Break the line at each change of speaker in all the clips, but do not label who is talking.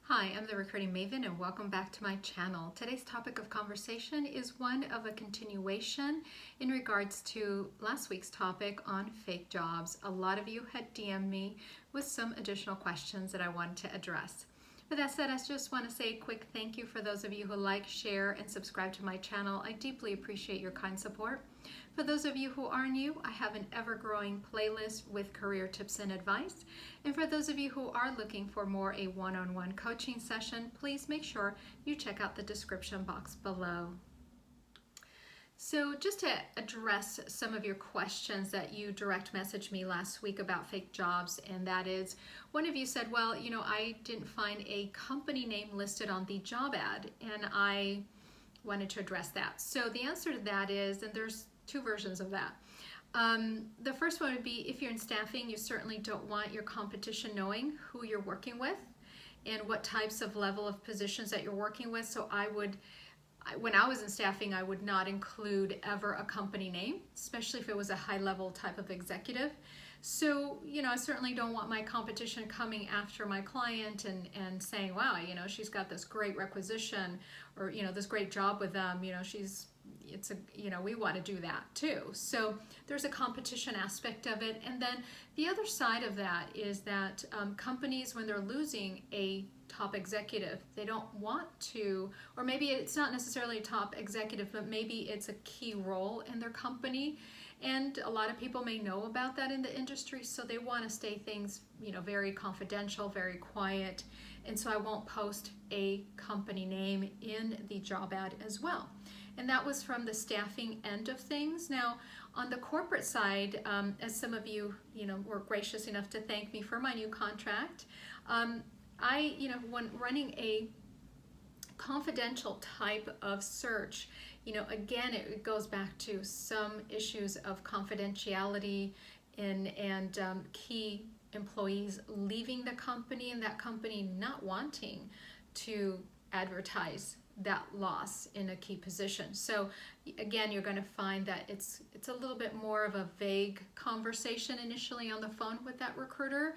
Hi, I'm the Recruiting Maven and welcome back to my channel. Today's topic of conversation is one of a continuation in regards to last week's topic on fake jobs. A lot of you had DM'd me with some additional questions that I wanted to address. With that said, I just want to say a quick thank you for those of you who like, share, and subscribe to my channel. I deeply appreciate your kind support. For those of you who are new, I have an ever-growing playlist with career tips and advice. And for those of you who are looking for more a one-on-one coaching session, please make sure you check out the description box below. So just to address some of your questions that you direct messaged me last week about fake jobs, and that is, one of you said, well, I didn't find a company name listed on the job ad, and I wanted to address that. So the answer to that is, and there's two versions of that. The first one would be, if you're in staffing, you certainly don't want your competition knowing who you're working with and what types of level of positions that you're working with. So when I was in staffing, I would not include ever a company name, especially if it was a high-level type of executive. So, I certainly don't want my competition coming after my client and saying, wow, she's got this great requisition, or, this great job with them, we want to do that too. So there's a competition aspect of it. And then the other side of that is that companies, when they're losing a top executive, they don't want to, or maybe it's not necessarily a top executive, but maybe it's a key role in their company. And a lot of people may know about that in the industry, so they want to stay things, very confidential, very quiet. And so I won't post a company name in the job ad as well. And that was from the staffing end of things. Now, on the corporate side, as some of you, were gracious enough to thank me for my new contract, when running a confidential type of search, again, it goes back to some issues of confidentiality and key employees leaving the company and that company not wanting to advertise that loss in a key position. So again, you're going to find that it's a little bit more of a vague conversation initially on the phone with that recruiter.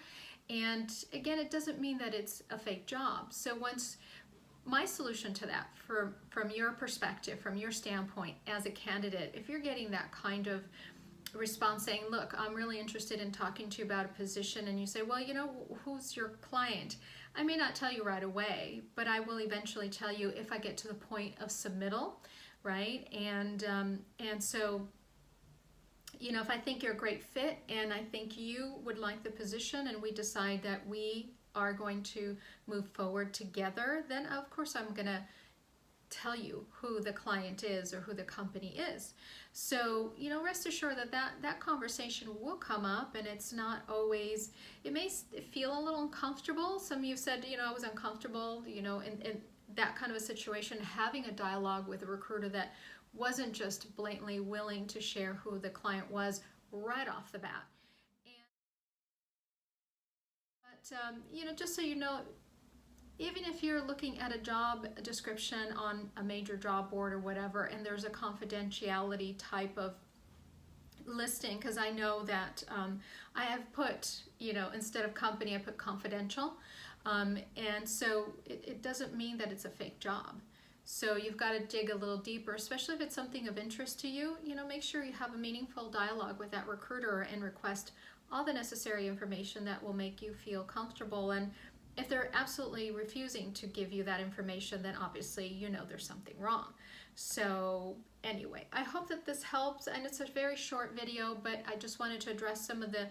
And again, it doesn't mean that it's a fake job. So my solution to that, from your perspective, from your standpoint as a candidate, if you're getting that kind of response saying, look, I'm really interested in talking to you about a position, and you say, well, who's your client? I may not tell you right away, but I will eventually tell you if I get to the point of submittal, right? And so, if I think you're a great fit and I think you would like the position and we decide that we are going to move forward together, then of course I'm going to tell you who the client is or who the company is. So, rest assured that conversation will come up, and it's not always, it may feel a little uncomfortable. Some of you said, I was uncomfortable, in that kind of a situation, having a dialogue with a recruiter that wasn't just blatantly willing to share who the client was right off the bat. But just so you know, even if you're looking at a job description on a major job board or whatever, and there's a confidentiality type of listing, because I know that I have put, instead of company, I put confidential. And so it doesn't mean that it's a fake job. So you've got to dig a little deeper, especially if it's something of interest to you. Make sure you have a meaningful dialogue with that recruiter and request all the necessary information that will make you feel comfortable. And if they're absolutely refusing to give you that information, then obviously there's something wrong. So anyway, I hope that this helps, and it's a very short video, but I just wanted to address some of the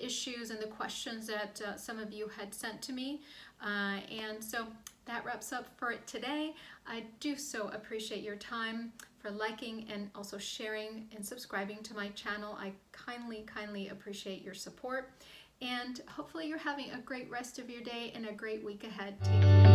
issues and the questions that some of you had sent to me. And so that wraps up for it today. I do so appreciate your time for liking and also sharing and subscribing to my channel. I kindly appreciate your support. And hopefully you're having a great rest of your day and a great week ahead. Take care.